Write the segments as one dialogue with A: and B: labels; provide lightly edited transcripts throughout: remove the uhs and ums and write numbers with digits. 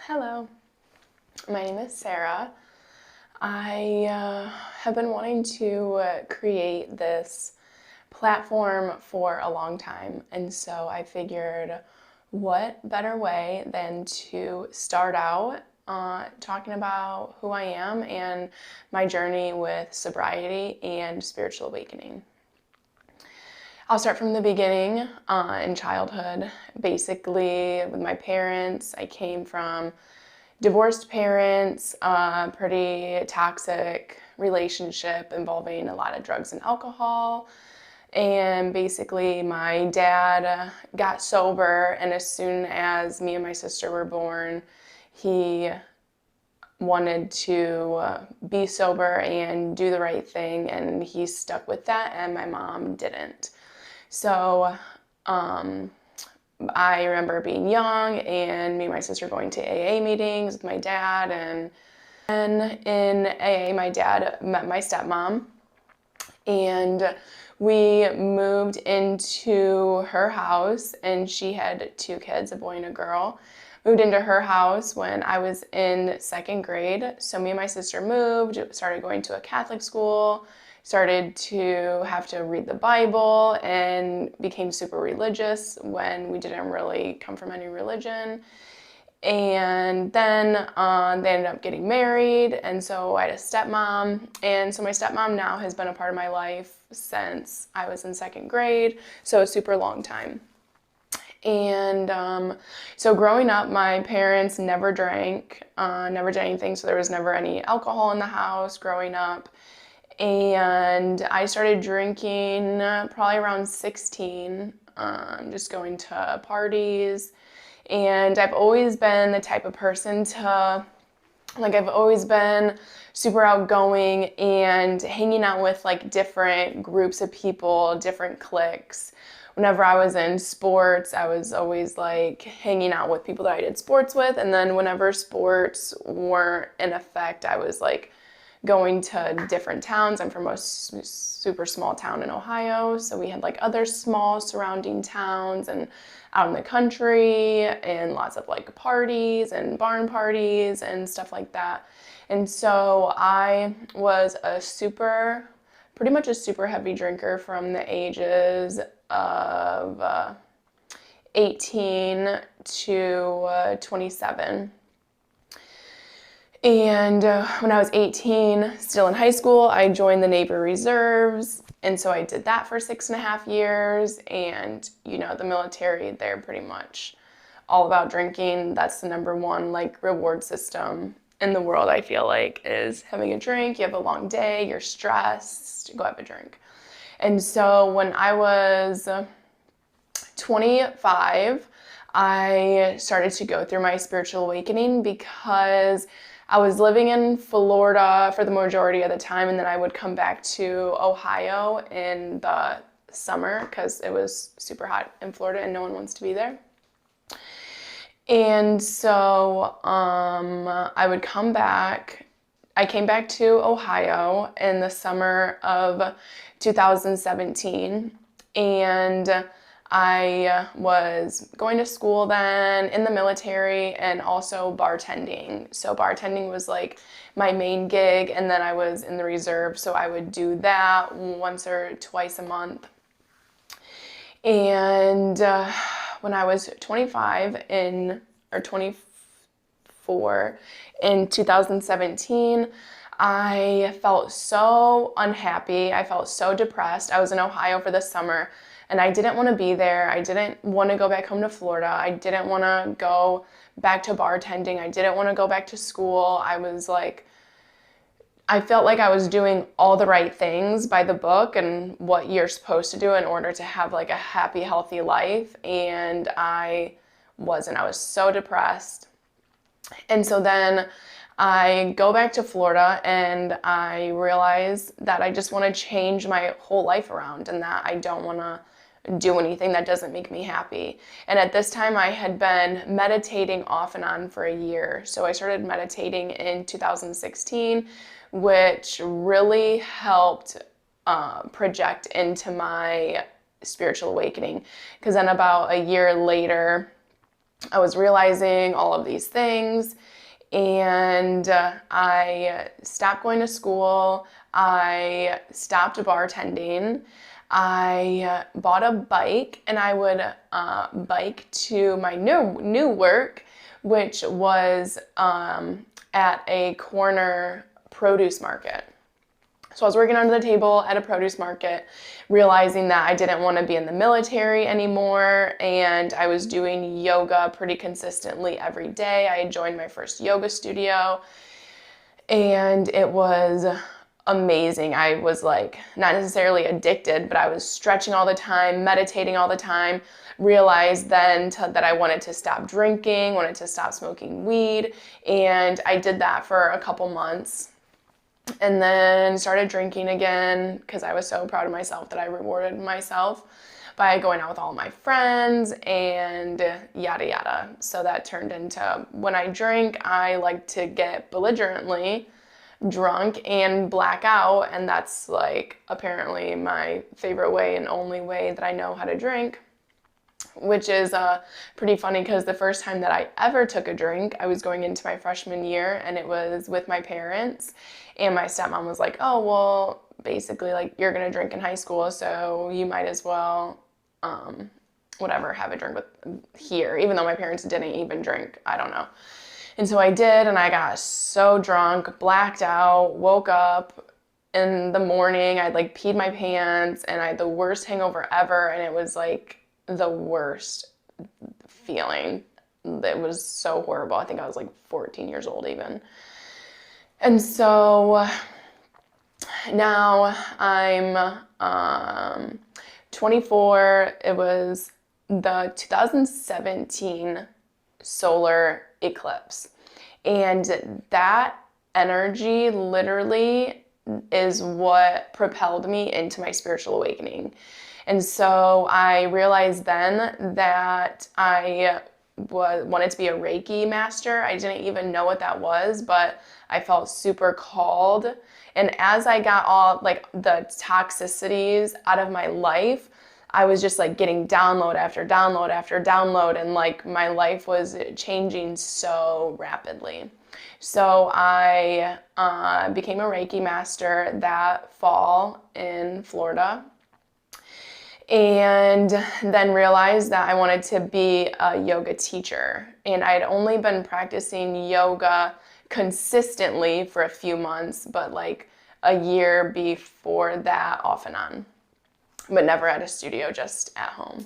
A: Hello, my name is Sarah. I have been wanting to create this platform for a long time, and so I figured what better way than to start out talking about who I am and my journey with sobriety and spiritual awakening. I'll start from the beginning in childhood. Basically, with my parents, I came from divorced parents, pretty toxic relationship involving a lot of drugs and alcohol. And basically, my dad got sober, and as soon as me and my sister were born, he wanted to be sober and do the right thing, and he stuck with that, and my mom didn't. So I remember being young and me and my sister going to AA meetings with my dad, and then in AA my dad met my stepmom, and we moved into her house, and she had two kids, a boy and a girl. Moved into her house when I was in second grade. So me and my sister moved, started going to a Catholic school, started to have to read the Bible, and became super religious when we didn't really come from any religion. And then they ended up getting married, and so I had a stepmom. And so my stepmom now has been a part of my life since I was in second grade, so a super long time. And so growing up, my parents never drank, never did anything, so there was never any alcohol in the house growing up. And I started drinking probably around 16, just going to parties. And I've always been the type of person I've always been super outgoing and hanging out with different groups of people, different cliques. Whenever I was in sports, I was always hanging out with people that I did sports with. And then whenever sports weren't in effect, I was going to different towns. I'm from a super small town in Ohio, so we had other small surrounding towns and out in the country, and lots of parties and barn parties and stuff like that. And so I was pretty much a super heavy drinker from the ages of 18 to 27. And when I was 18, still in high school, I joined the Navy Reserves. And so I did that for 6.5 years. And, the military, they're pretty much all about drinking. That's the number one, reward system in the world, I feel is having a drink. You have a long day, you're stressed, go have a drink. And so when I was 25, I started to go through my spiritual awakening because I was living in Florida for the majority of the time, and then I would come back to Ohio in the summer because it was super hot in Florida and no one wants to be there. And so I would come back. I came back to Ohio in the summer of 2017, and I was going to school then, in the military, and also bartending. So bartending was my main gig, and then I was in the reserve, so I would do that once or twice a month. And when I was 24 in 2017, I felt so unhappy. I felt so depressed. I was in Ohio for the summer, and I didn't want to be there. I didn't want to go back home to Florida. I didn't want to go back to bartending. I didn't want to go back to school. I felt like I was doing all the right things by the book and what you're supposed to do in order to have a happy, healthy life. And I wasn't. I was so depressed. And so then I go back to Florida, and I realize that I just want to change my whole life around, and that I don't want to do anything that doesn't make me happy. And at this time, I had been meditating off and on for a year. So I started meditating in 2016, which really helped project into my spiritual awakening. Because then about a year later, I was realizing all of these things, and I stopped going to school. I stopped bartending. I bought a bike, and I would bike to my new work, which was at a corner produce market. So I was working under the table at a produce market, realizing that I didn't want to be in the military anymore, and I was doing yoga pretty consistently every day. I had joined my first yoga studio, and it was amazing. I was like not necessarily addicted, but I was stretching all the time, meditating all the time, realized then that I wanted to stop drinking, wanted to stop smoking weed, and I did that for a couple months. And then started drinking again because I was so proud of myself that I rewarded myself by going out with all my friends and yada yada. So that turned into, when I drink, I like to get belligerently drunk and black out, and that's like apparently my favorite way and only way that I know how to drink. Which is pretty funny because the first time that I ever took a drink, I was going into my freshman year, and it was with my parents. And my stepmom was like, oh, well, basically, like, you're going to drink in high school, so you might as well, whatever, have a drink with here, even though my parents didn't even drink. I don't know. And so I did, and I got so drunk, blacked out, woke up in the morning. I'd like peed my pants, and I had the worst hangover ever, and it was like the worst feeling. It was so horrible. I think I was like 14 years old even. And so now I'm 24. It was the 2017 solar eclipse. And that energy literally is what propelled me into my spiritual awakening. And so I realized then that I wanted to be a Reiki master. I didn't even know what that was, but I felt super called. And as I got all like the toxicities out of my life, I was just like getting download after download after download, and like my life was changing so rapidly. So I became a Reiki master that fall in Florida. And then realized that I wanted to be a yoga teacher. And I had only been practicing yoga consistently for a few months, but like a year before that, off and on. But never at a studio, just at home.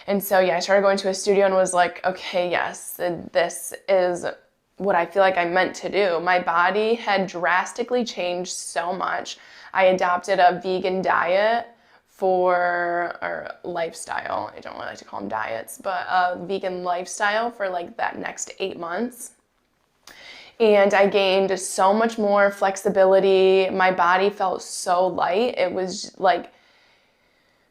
A: And so, yeah, I started going to a studio and was like, okay, yes, this is what I feel like I'm meant to do. My body had drastically changed so much. I adopted a vegan diet or lifestyle. I don't really like to call them diets, but a vegan lifestyle for like that next 8 months. And I gained so much more flexibility. My body felt so light. It was like,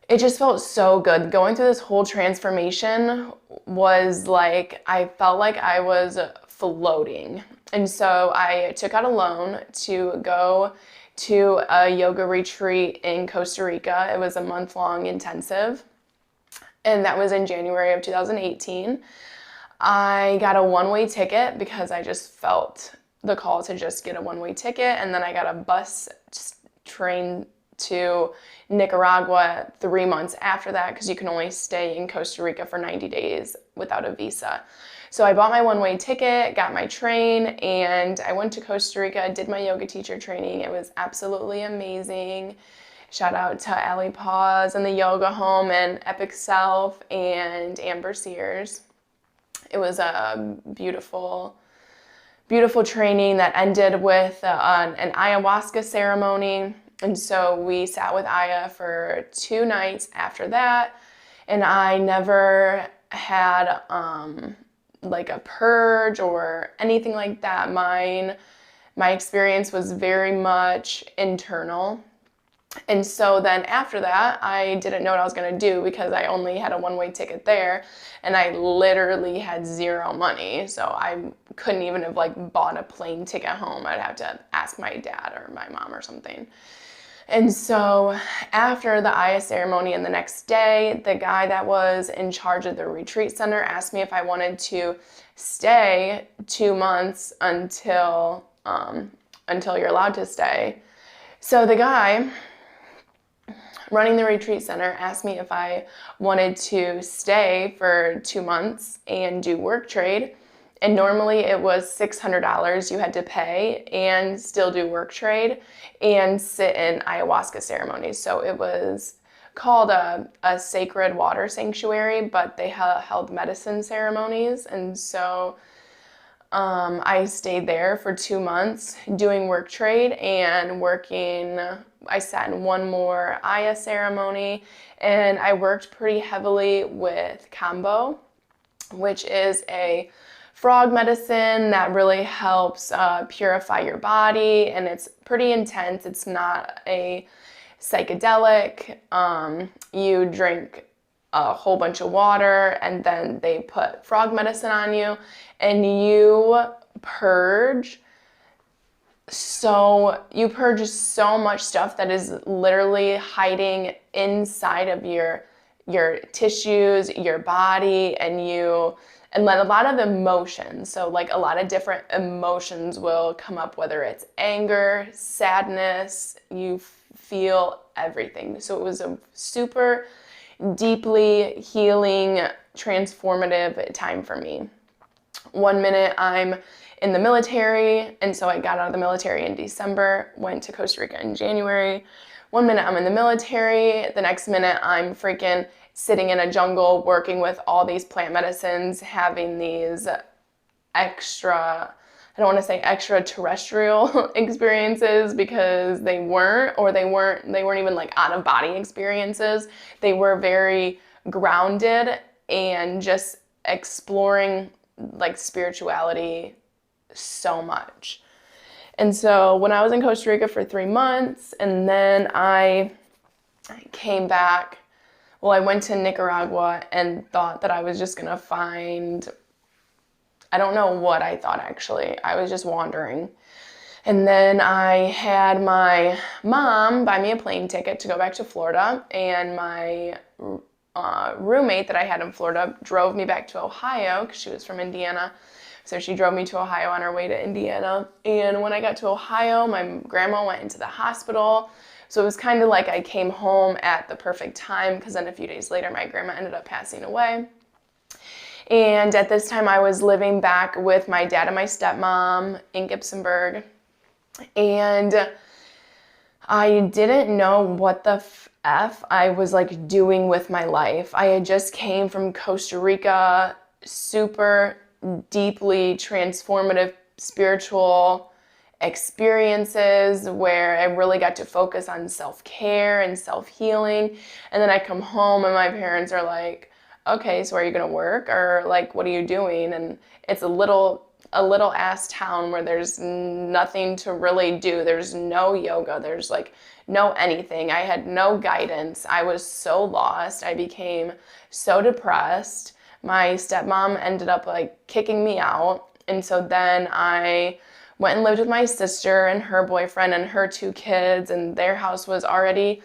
A: it just felt so good. Going through this whole transformation was like, I felt like I was floating. And so I took out a loan to go to a yoga retreat in Costa Rica. It was a month-long intensive, and that was in January of 2018. I got a one-way ticket because I just felt the call to just get a one-way ticket, and then I got a bus train to Nicaragua 3 months after that because you can only stay in Costa Rica for 90 days without a visa. So I bought my one-way ticket, got my train, and I went to Costa Rica, did my yoga teacher training. It was absolutely amazing. Shout out to Ali Paz and the Yoga Home and Epic Self and Amber Sears. It was a beautiful, beautiful training that ended with an ayahuasca ceremony. And so we sat with Aya for 2 nights after that. And I never had like a purge or anything like that. My experience was very much internal. And so then after that, I didn't know what I was going to do because I only had a one-way ticket there, and I literally had zero money. So I couldn't even have like bought a plane ticket home. I'd have to ask my dad or my mom or something. And so after the Aya ceremony and the next day, the guy that was in charge of the retreat center asked me if I wanted to stay 2 months until you're allowed to stay. So the guy running the retreat center asked me if I wanted to stay for 2 months and do work trade. And normally it was $600 you had to pay and still do work trade and sit in ayahuasca ceremonies. So it was called a sacred water sanctuary, but they held medicine ceremonies. And so I stayed there for 2 months doing work trade and working. I sat in one more Aya ceremony, and I worked pretty heavily with Kambo, which is a frog medicine that really helps purify your body, and it's pretty intense. It's not a psychedelic. You drink a whole bunch of water, and then they put frog medicine on you, and you purge so much stuff that is literally hiding inside of your tissues, your body, and then a lot of emotions. So like a lot of different emotions will come up, whether it's anger, sadness, you feel everything. So it was a super deeply healing, transformative time for me. 1 minute I'm in the military, and so I got out of the military in December, went to Costa Rica in January. 1 minute I'm in the military, the next minute I'm freaking sitting in a jungle working with all these plant medicines, having these I don't want to say extraterrestrial experiences, because they weren't even like out of body experiences. They were very grounded and just exploring like spirituality so much. And so when I was in Costa Rica for 3 months, and then I came back, well, I went to Nicaragua and thought that I was just gonna find, I don't know what I thought actually. I was just wandering. And then I had my mom buy me a plane ticket to go back to Florida, and my roommate that I had in Florida drove me back to Ohio because she was from Indiana. So she drove me to Ohio on her way to Indiana. And when I got to Ohio, my grandma went into the hospital. So it was kind of like I came home at the perfect time, because then a few days later, my grandma ended up passing away. And at this time, I was living back with my dad and my stepmom in Gibsonburg. And I didn't know what the F I was like doing with my life. I had just came from Costa Rica, super deeply transformative spiritual experiences where I really got to focus on self-care and self-healing. And then I come home and my parents are like, okay, so are you gonna work, or like, what are you doing? And it's a little ass town where there's nothing to really do. There's no yoga, there's like no anything. I had no guidance. I was so lost. I became so depressed. My stepmom ended up like kicking me out. And so then I went and lived with my sister and her boyfriend and her 2 kids, and their house was already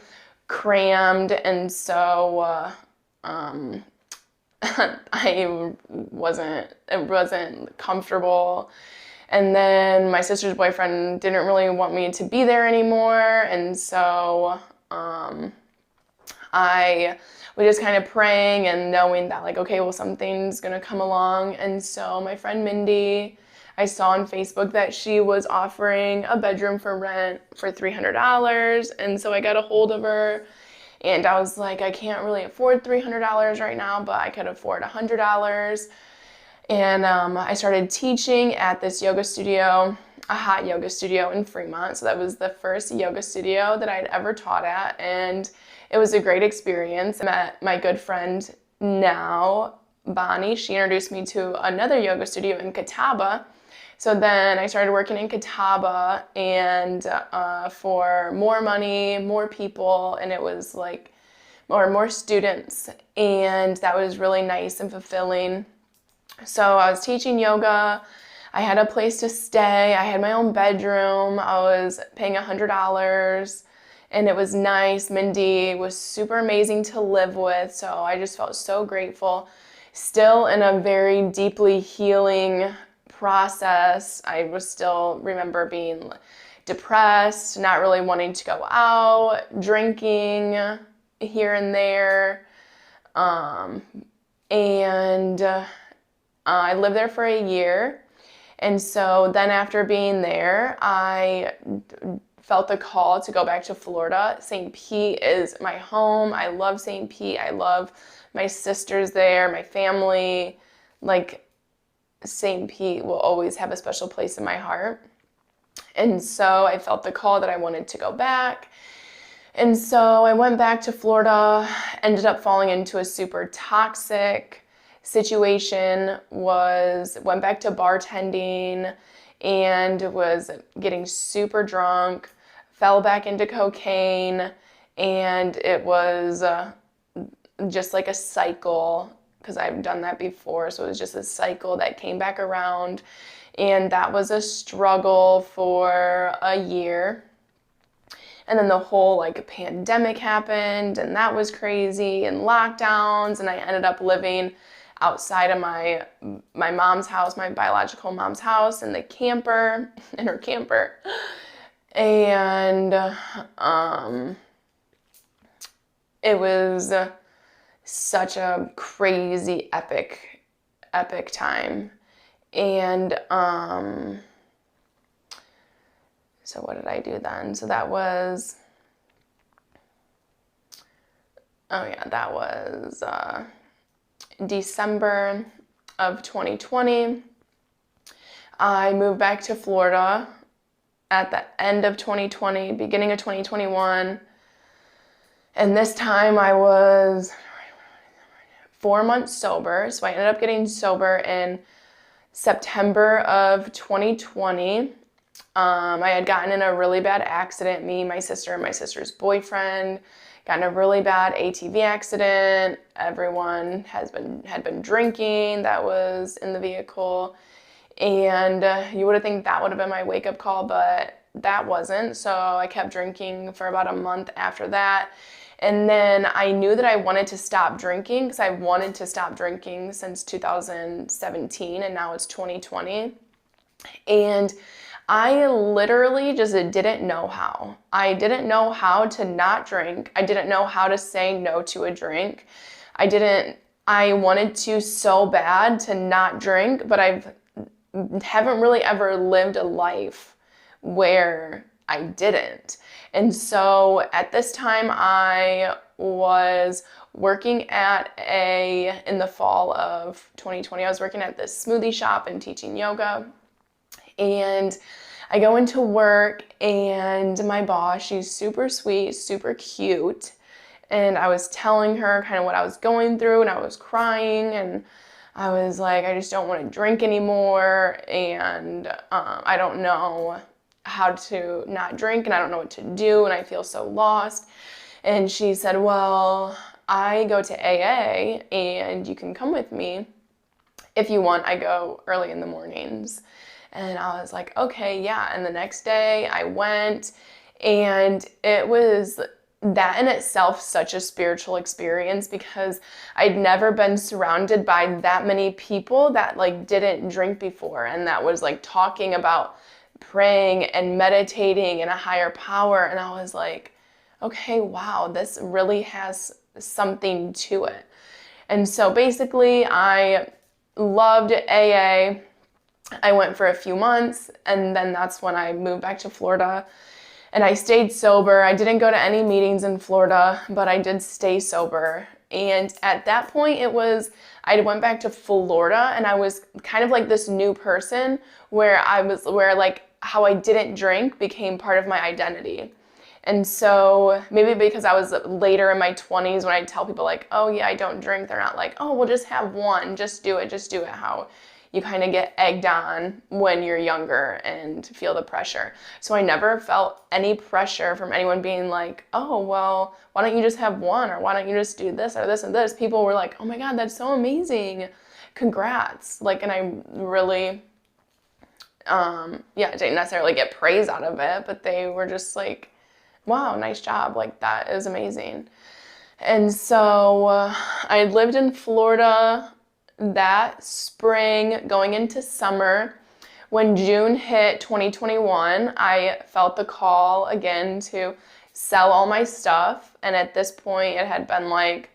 A: crammed. And so it wasn't comfortable. And then my sister's boyfriend didn't really want me to be there anymore. And so I was just kind of praying and knowing that like, okay, well, something's gonna come along. And so my friend Mindy, I saw on Facebook that she was offering a bedroom for rent for $300. And so I got a hold of her. And I was like, I can't really afford $300 right now, but I could afford $100. And I started teaching at this yoga studio, a hot yoga studio in Fremont. So that was the first yoga studio that I'd ever taught at. And it was a great experience. I met my good friend now, Bonnie. She introduced me to another yoga studio in Catawba. So then I started working in Catawba, and for more money, more people, and it was like more students, and that was really nice and fulfilling. So I was teaching yoga. I had a place to stay. I had my own bedroom. I was paying $100, and it was nice. Mindy was super amazing to live with, so I just felt so grateful. Still in a very deeply healing process. I was still remember being depressed, not really wanting to go out, drinking here and there. I lived there for a year. And so then after being there, I felt the call to go back to Florida. St. Pete is my home. I love St. Pete. I love my sisters there, my family. Like, St. Pete will always have a special place in my heart. And so I felt the call that I wanted to go back. And so I went back to Florida, ended up falling into a super toxic situation, went back to bartending and was getting super drunk, fell back into cocaine, and it was just like a cycle, because I've done that before, so it was just a cycle that came back around, and that was a struggle for a year. And then the whole like pandemic happened, and that was crazy, and lockdowns, and I ended up living outside of my mom's house, my biological mom's house, in her camper. And it was such a crazy, epic time. And so what did I do then? So that was, December of 2020. I moved back to Florida at the end of 2020, beginning of 2021. And this time I was 4 months sober. So I ended up getting sober in September of 2020. I had gotten in a really bad accident, me, my sister, and my sister's boyfriend, got in a really bad ATV accident. Everyone had been drinking that was in the vehicle. And you would have think that would have been my wake-up call, but that wasn't. So I kept drinking for about a month after that. And then I knew that I wanted to stop drinking, because I wanted to stop drinking since 2017, and now it's 2020. And I literally just didn't know how. I didn't know how to not drink. I didn't know how to say no to a drink. I wanted to so bad to not drink, but haven't really ever lived a life where I didn't. And so at this time I was working in the fall of 2020, I was working at this smoothie shop and teaching yoga. And I go into work, and my boss, she's super sweet, super cute. And I was telling her kind of what I was going through, and I was crying, and I was like, I just don't want to drink anymore, and I don't know how to not drink, and I don't know what to do, and I feel so lost. And she said, well, I go to AA, and you can come with me if you want. I go early in the mornings. And I was like, okay, yeah. And the next day I went, and it was that in itself such a spiritual experience, because I'd never been surrounded by that many people that like didn't drink before, and that was like talking about praying and meditating and a higher power. And I was like, okay, wow, this really has something to it. And so basically I loved AA. I went for a few months, and then that's when I moved back to Florida, and I stayed sober. I didn't go to any meetings in Florida, but I did stay sober. And at that point I went back to Florida, and I was kind of like this new person where like how I didn't drink became part of my identity. And so maybe because I was later in my 20s, when I tell people like, oh yeah, I don't drink, they're not like, oh, well, just have one, just do it, how you kind of get egged on when you're younger and feel the pressure. So I never felt any pressure from anyone being like, oh, well, why don't you just have one? Or why don't you just do this or this and this? People were like, oh my God, that's so amazing. Congrats. Like, and I really, didn't necessarily get praise out of it, but they were just like, wow, nice job. Like, that is amazing. And so I lived in Florida that spring going into summer. When June hit 2021, I felt the call again to sell all my stuff. And at this point, it had been like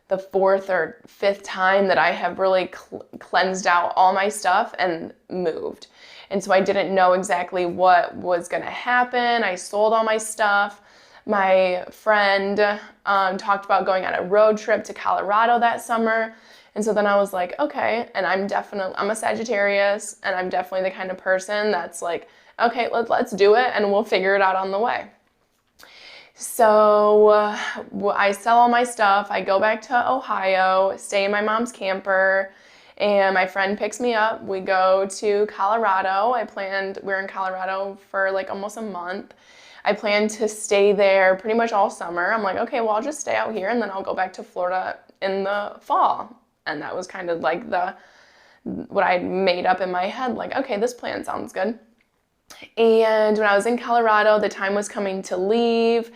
A: the fourth or fifth time that I have really cleansed out all my stuff and moved. And so I didn't know exactly what was going to happen. I sold all my stuff. My friend talked about going on a road trip to Colorado that summer. And so then I was like, okay, and I'm a Sagittarius, and I'm definitely the kind of person that's like, okay, let's do it, and we'll figure it out on the way. So I sell all my stuff. I go back to Ohio, stay in my mom's camper, and my friend picks me up. We go to Colorado. We're in Colorado for like almost a month. I planned to stay there pretty much all summer. I'm like, okay, well, I'll just stay out here, and then I'll go back to Florida in the fall. And that was kind of like what I made up in my head, like, okay, this plan sounds good. And when I was in Colorado, the time was coming to leave,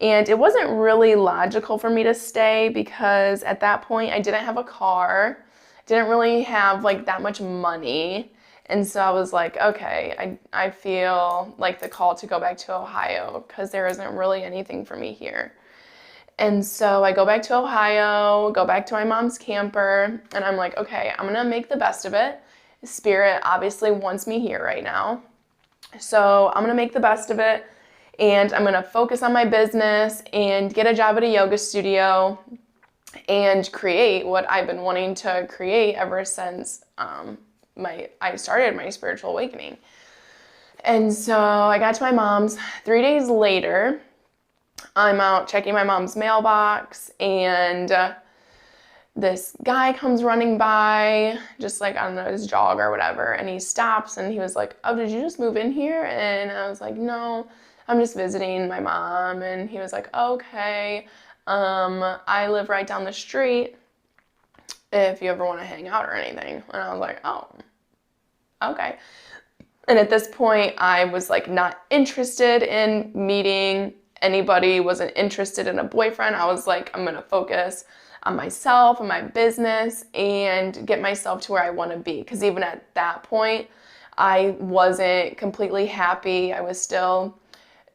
A: and it wasn't really logical for me to stay because at that point I didn't have a car, didn't really have like that much money. And so I was like, okay, I feel like the call to go back to Ohio because there isn't really anything for me here. And so I go back to Ohio, go back to my mom's camper, and I'm like, okay, I'm gonna make the best of it. Spirit obviously wants me here right now. So I'm gonna make the best of it, and I'm gonna focus on my business and get a job at a yoga studio and create what I've been wanting to create ever since I started my spiritual awakening. And so I got to my mom's. 3 days later, I'm out checking my mom's mailbox, and this guy comes running by, just like, I don't know, his jog or whatever, and he stops, and he was like, oh, did you just move in here? And I was like, no, I'm just visiting my mom. And he was like, okay, I live right down the street if you ever want to hang out or anything. And I was like, oh, okay. And at this point, I was like not interested in meeting anybody, wasn't interested in a boyfriend. I was like, I'm gonna focus on myself and my business and get myself to where I want to be. Because even at that point, I wasn't completely happy. I was still,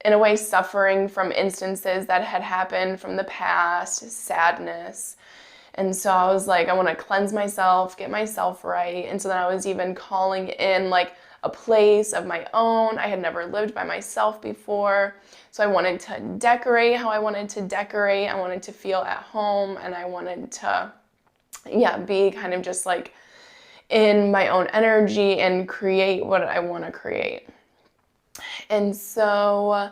A: in a way, suffering from instances that had happened from the past, sadness. And so I was like, I want to cleanse myself, get myself right. And so then I was even calling in like a place of my own. I had never lived by myself before. So I wanted to decorate how I wanted to decorate. I wanted to feel at home, and I wanted to, be kind of just like in my own energy and create what I want to create. And so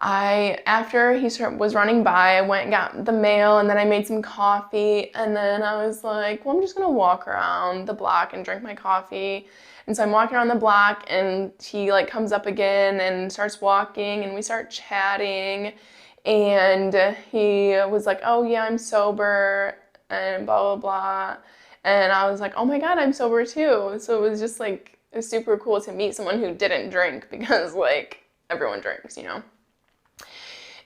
A: after he was running by, I went and got the mail, and then I made some coffee, and then I was like, well, I'm just gonna walk around the block and drink my coffee. And so I'm walking around the block, and he like comes up again and starts walking, and we start chatting, and he was like, oh yeah, I'm sober, and blah, blah, blah. And I was like, oh my God, I'm sober too. So it was just like, it was super cool to meet someone who didn't drink because like everyone drinks, you know?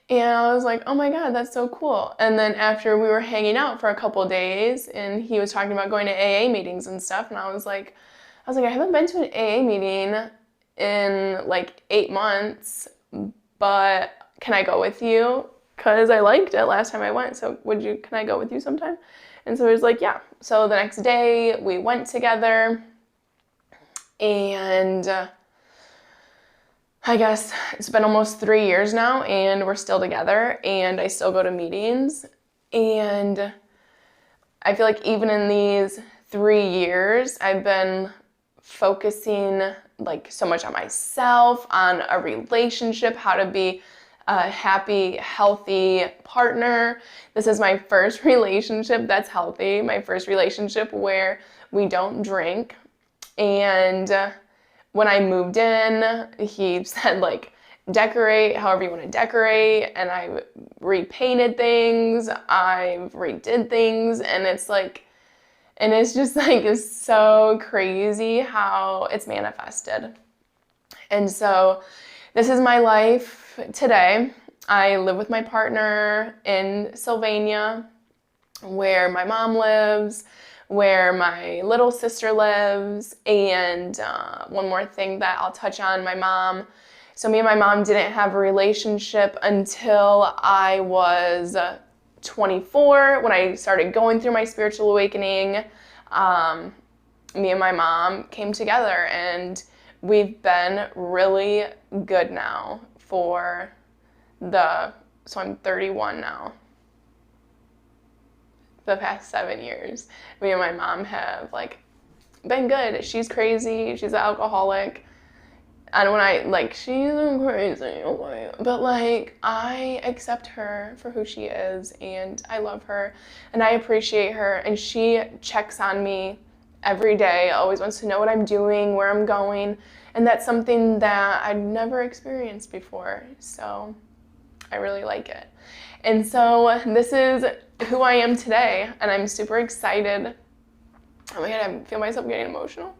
A: And I was like, oh my God, that's so cool. And then after we were hanging out for a couple days, and he was talking about going to AA meetings and stuff, and I was like, I haven't been to an AA meeting in like 8 months, but can I go with you? Because I liked it last time I went, so can I go with you sometime? And so he was like, yeah. So the next day we went together, and I guess it's been almost 3 years now, and we're still together, and I still go to meetings. And I feel like even in these 3 years, I've been focusing like so much on myself, on a relationship, how to be a happy, healthy partner. This is my first relationship that's healthy, my first relationship where we don't drink. And when I moved in, he said like, decorate however you want to decorate, and I repainted things, I redid things, and it's like, and it's just like, it's so crazy how it's manifested. And so this is my life today. I live with my partner in Sylvania, where my mom lives, where my little sister lives, and one more thing that I'll touch on, my mom. So me and my mom didn't have a relationship until I was 24, when I started going through my spiritual awakening. Me and my mom came together, and we've been really good now so I'm 31 now. The past 7 years, me and my mom have been good. She's crazy. She's an alcoholic. And when she's crazy, okay. But I accept her for who she is, and I love her, and I appreciate her, and she checks on me every day, always wants to know what I'm doing, where I'm going, and that's something that I'd never experienced before, so I really like it. And so this is who I am today, and I'm super excited. Oh my God, I feel myself getting emotional.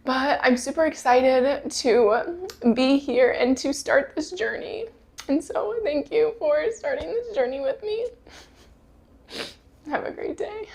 A: But I'm super excited to be here and to start this journey. And so thank you for starting this journey with me. Have a great day.